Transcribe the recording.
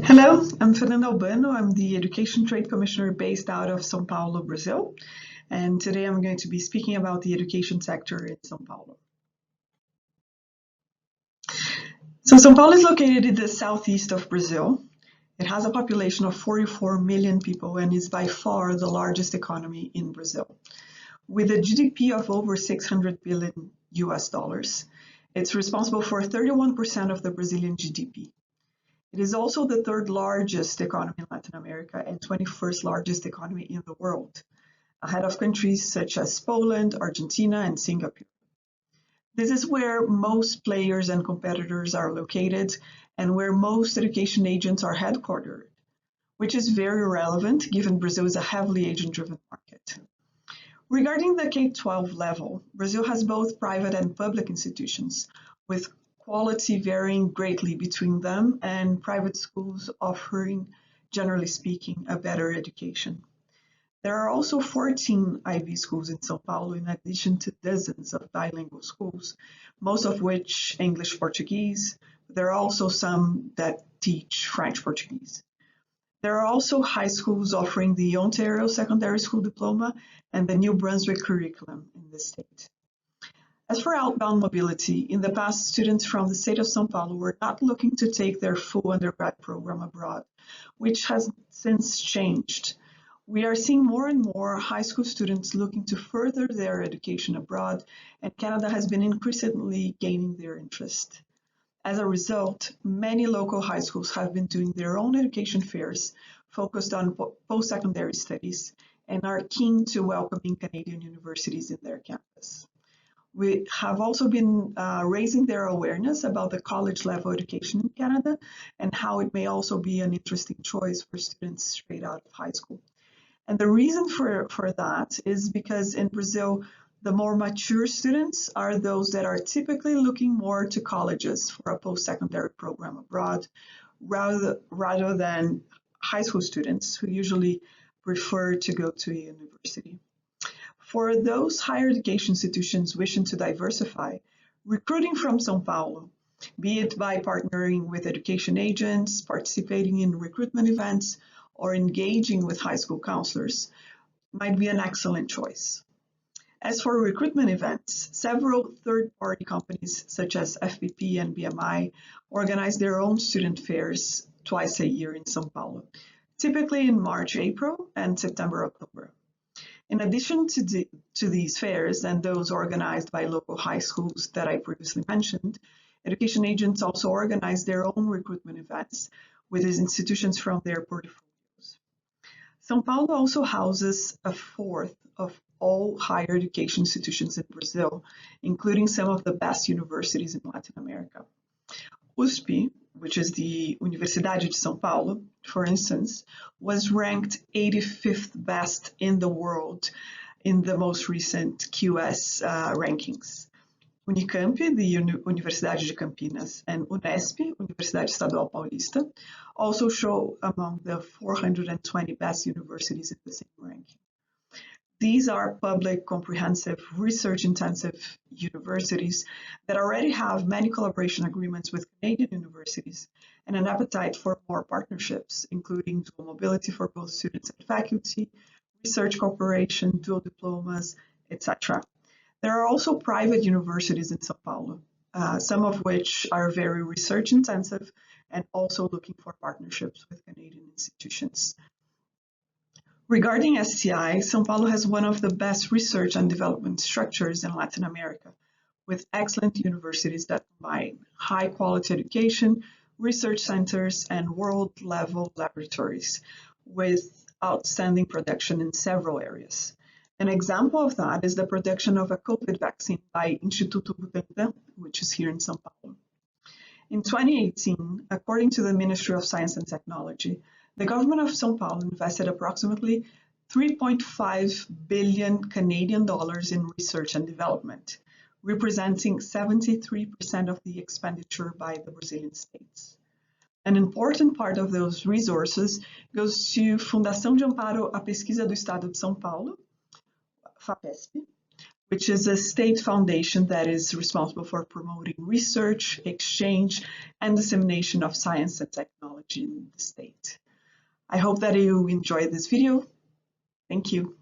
Hello, I'm Fernanda Albano. I'm the Education Trade Commissioner based out of São Paulo, Brazil. And today I'm going to be speaking about the education sector in São Paulo. So São Paulo is located in the southeast of Brazil. It has a population of 44 million people and is by far the largest economy in Brazil. With a GDP of over 600 billion US dollars, it's responsible for 31% of the Brazilian GDP. It is also the third largest economy in Latin America and 21st largest economy in the world, ahead of countries such as Poland, Argentina, and Singapore. This is where most players and competitors are located and where most education agents are headquartered, which is very relevant given Brazil is a heavily agent-driven market. Regarding the K-12 level, Brazil has both private and public institutions, with quality varying greatly between them and private schools offering, generally speaking, a better education. There are also 14 IB schools in São Paulo, in addition to dozens of bilingual schools, most of which English-Portuguese. There are also some that teach French-Portuguese. There are also high schools offering the Ontario Secondary School Diploma and the New Brunswick curriculum in the state. As for outbound mobility, in the past, students from the state of São Paulo were not looking to take their full undergrad program abroad, which has since changed. We are seeing more and more high school students looking to further their education abroad, and Canada has been increasingly gaining their interest. As a result, many local high schools have been doing their own education fairs focused on post-secondary studies and are keen to welcoming Canadian universities in their campus. We have also been raising their awareness about the college level education in Canada and how it may also be an interesting choice for students straight out of high school. And the reason for that is because in Brazil, the more mature students are those that are typically looking more to colleges for a post-secondary program abroad, rather than high school students who usually prefer to go to a university. For those higher education institutions wishing to diversify, recruiting from São Paulo, be it by partnering with education agents, participating in recruitment events, or engaging with high school counselors, might be an excellent choice. As for recruitment events, several third-party companies such as FPP and BMI organize their own student fairs twice a year in São Paulo, typically in March, April, and September, October. In addition to these fairs and those organized by local high schools that I previously mentioned, education agents also organize their own recruitment events with these institutions from their portfolios. São Paulo also houses a fourth of all higher education institutions in Brazil, including some of the best universities in Latin America. USP, which is the Universidade de São Paulo, for instance, was ranked 85th best in the world in the most recent QS rankings. Unicamp, the Universidade de Campinas, and Unesp, Universidade Estadual Paulista, also show among the 420 best universities in the same ranking. These are public, comprehensive, research-intensive universities that already have many collaboration agreements with Canadian universities and an appetite for more partnerships, including dual mobility for both students and faculty, research cooperation, dual diplomas, etc. There are also private universities in São Paulo, some of which are very research-intensive and also looking for partnerships with Canadian institutions. Regarding STI, São Paulo has one of the best research and development structures in Latin America, with excellent universities that combine high-quality education, research centers, and world-level laboratories, with outstanding production in several areas. An example of that is the production of a COVID vaccine by Instituto Butantan, which is here in São Paulo. In 2018, according to the Ministry of Science and Technology, the government of São Paulo invested approximately 3.5 billion Canadian dollars in research and development, representing 73% of the expenditure by the Brazilian states. An important part of those resources goes to Fundação de Amparo à Pesquisa do Estado de São Paulo, FAPESP, which is a state foundation that is responsible for promoting research, exchange, and dissemination of science and technology. in the state. I hope that you enjoyed this video. Thank you.